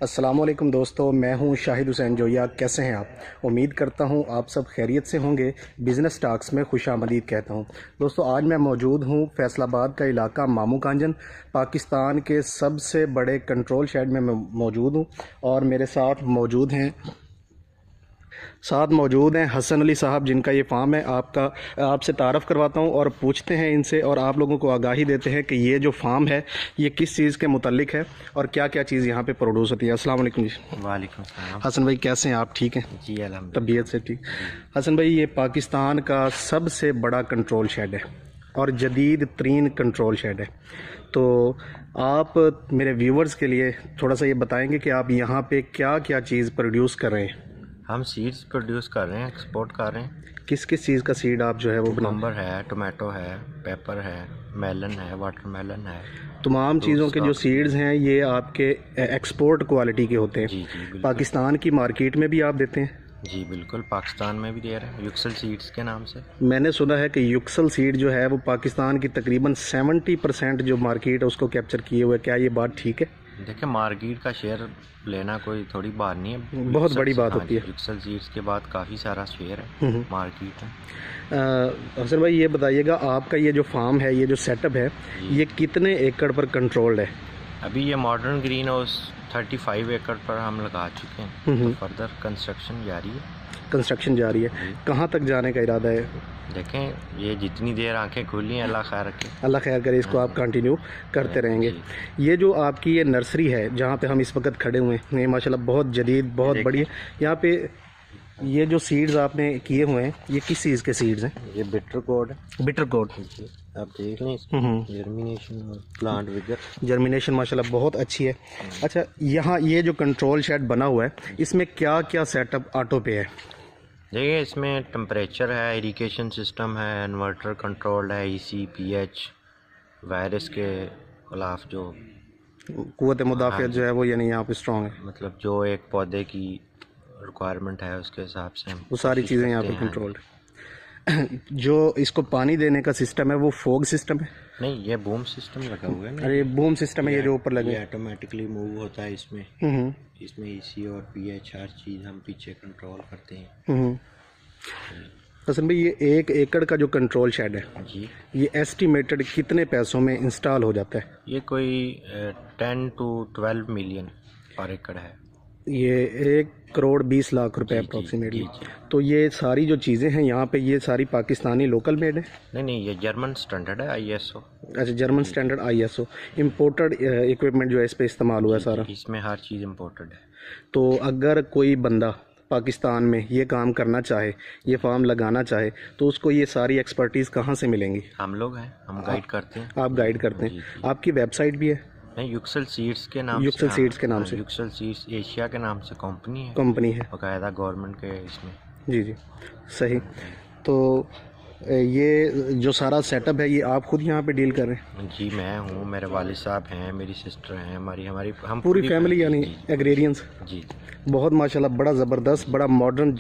السلام علیکم دوستو، میں ہوں شاہد حسین جویا۔ کیسے ہیں آپ؟ امید کرتا ہوں آپ سب خیریت سے ہوں گے۔ بزنس ٹاکس میں خوش آمدید کہتا ہوں۔ دوستو، آج میں موجود ہوں فیصل آباد کا علاقہ مامو کانجن، پاکستان کے سب سے بڑے کنٹرول شیڈ میں موجود ہوں، اور میرے ساتھ موجود ہیں حسن علی صاحب، جن کا یہ فارم ہے۔ آپ سے تعارف کرواتا ہوں اور پوچھتے ہیں ان سے، اور آپ لوگوں کو آگاہی دیتے ہیں کہ یہ جو فارم ہے یہ کس چیز کے متعلق ہے اور کیا کیا چیز یہاں پہ پروڈیوس ہوتی ہے۔ السلام علیکم جی۔ وعلیکم السلام۔ حسن بھائی کیسے ہیں آپ؟ ٹھیک ہیں؟ جی الحمد للہ، طبیعت سے ٹھیک؟ حسن بھائی، یہ پاکستان کا سب سے بڑا کنٹرول شیڈ ہے اور جدید ترین کنٹرول شیڈ ہے، تو آپ میرے ویورز کے لیے تھوڑا سا یہ بتائیں گے کہ آپ یہاں پہ کیا کیا چیز پروڈیوس کر رہے ہیں؟ ہم سیڈز پروڈیوس کر رہے ہیں، ایکسپورٹ کر رہے ہیں۔ کس کس چیز کا سیڈ آپ جو ہے وہ ککمبر ہے، ٹومیٹو ہے، پیپر ہے، میلن ہے، واٹر میلن ہے۔ تمام چیزوں کے جو سیڈز ہیں یہ آپ کے ایکسپورٹ کوالٹی کے ہوتے ہیں؟ جی جی بالکل۔ پاکستان کی مارکیٹ میں بھی آپ دیتے ہیں؟ جی بالکل، پاکستان میں بھی دے رہے ہیں یوکسل سیڈز کے نام سے۔ میں نے سنا ہے کہ یوکسل سیڈ جو ہے وہ پاکستان کی تقریباً 70% جو مارکیٹ ہے اس کو کیپچر کیے ہوئے، کیا یہ بات ٹھیک ہے؟ دیکھیں، مارکیٹ کا شیئر لینا کوئی تھوڑی بات نہیں ہے، بہت بڑی بات ہوتی ہے۔ یوکسل سیڈز کے بعد کافی سارا شیئر ہے مارکیٹ میں۔ حسن بھائی یہ بتائیے گا، آپ کا یہ جو فارم ہے، یہ جو سیٹ اپ ہے، یہ کتنے ایکڑ پر کنٹرولڈ ہے؟ ابھی یہ ماڈرن گرین ہاؤس 35 ایکڑ پر ہم لگا چکے ہیں، تو فردر کنسٹرکشن جاری ہے۔ کنسٹرکشن جاری ہے، کہاں تک جانے کا ارادہ ہے؟ دیکھیں، یہ جتنی دیر آنکھیں کھلی ہیں، اللہ خیر رکھے، اللہ خیر کرے، اس کو آپ کنٹینیو کرتے رہیں گے۔ یہ جو آپ کی یہ نرسری ہے جہاں پہ ہم اس وقت کھڑے ہوئے ہیں، یہ ماشاءاللہ بہت جدید، بہت بڑی ہے۔ یہاں پہ یہ جو سیڈز آپ نے کیے ہوئے ہیں، یہ کس چیز کے سیڈز ہیں؟ یہ بٹر کوڈ ہے، بٹر کوڈ۔ آپ دیکھ لیں، جرمینیشن اور پلانٹ وگر، جرمینیشن ماشاءاللہ بہت اچھی ہے۔ اچھا، یہاں یہ جو کنٹرول شیڈ بنا ہوا ہے، اس میں کیا کیا سیٹ اپ آٹو پہ ہے؟ دیکھیے، اس میں ٹمپریچر ہے، اریگیشن سسٹم ہے، انورٹر کنٹرول ہے، ای سی، پی ایچ، وائرس کے خلاف جو قوت مدافعت جو ہے وہ یعنی یہاں پہ اسٹرانگ ہے، مطلب جو ایک پودے کی ریکوائرمنٹ ہے اس کے حساب سے وہ ساری چیزیں یہاں پہ کنٹرولڈ ہے۔ جو اس کو پانی دینے کا سسٹم ہے وہ فوگ سسٹم ہے؟ نہیں، یہ بوم سسٹم لگا ہوا ہے نا۔ ارے بوم سسٹم ہے یہ جو اوپر لگے، یہ آٹومیٹکلی موو ہوتا ہے اس میں ای سی اور پی ایچ ہر چیز ہم پیچھے کنٹرول کرتے ہیں۔ حسن بھائی، یہ 1 ایکڑ کا جو کنٹرول شیڈ ہے، جی، یہ ایسٹیمیٹڈ کتنے پیسوں میں انسٹال ہو جاتا ہے؟ یہ کوئی 10 to 12 ملین پر ایکڑ ہے۔ یہ 1 کروڑ 20 لاکھ روپے اپروکسیمیٹلی۔ تو یہ ساری جو چیزیں ہیں یہاں پہ، یہ ساری پاکستانی لوکل میڈ ہیں؟ نہیں، یہ جرمن سٹینڈرڈ ہے، آئی ایس او۔ اچھا، German standard I S O imported equipment جو ہے اس پہ استعمال ہوا ہے سارا؟ اس میں ہر چیز امپورٹڈ ہے۔ تو اگر کوئی بندہ پاکستان میں یہ کام کرنا چاہے، یہ فارم لگانا چاہے، تو اس کو یہ ساری ایکسپرٹیز کہاں سے ملیں گی؟ ہم لوگ ہیں، ہم گائیڈ کرتے ہیں۔ آپ گائیڈ کرتے ہیں؟ آپ کی ویب سائٹ بھی ہے؟ نہیں، یوکسل سیڈز کے نام سے، یوکسل سیڈز کے نام سے، یوکسل سیڈز ایشیا کے نام سے کمپنی ہے باقاعدہ گورنمنٹ کے اس میں۔ جی جی، صحیح۔ تو یہ جو سارا سیٹ اپ ہے یہ آپ خود یہاں پہ ڈیل کر رہے ہیں؟ جی، میں ہوں، میرے والد صاحب ہیں، میری سسٹر ہیں، ہم پوری فیملی یعنی ایگریرینس؟ جی، بہت ماشاءاللہ، بڑا زبردست، بڑا ماڈرن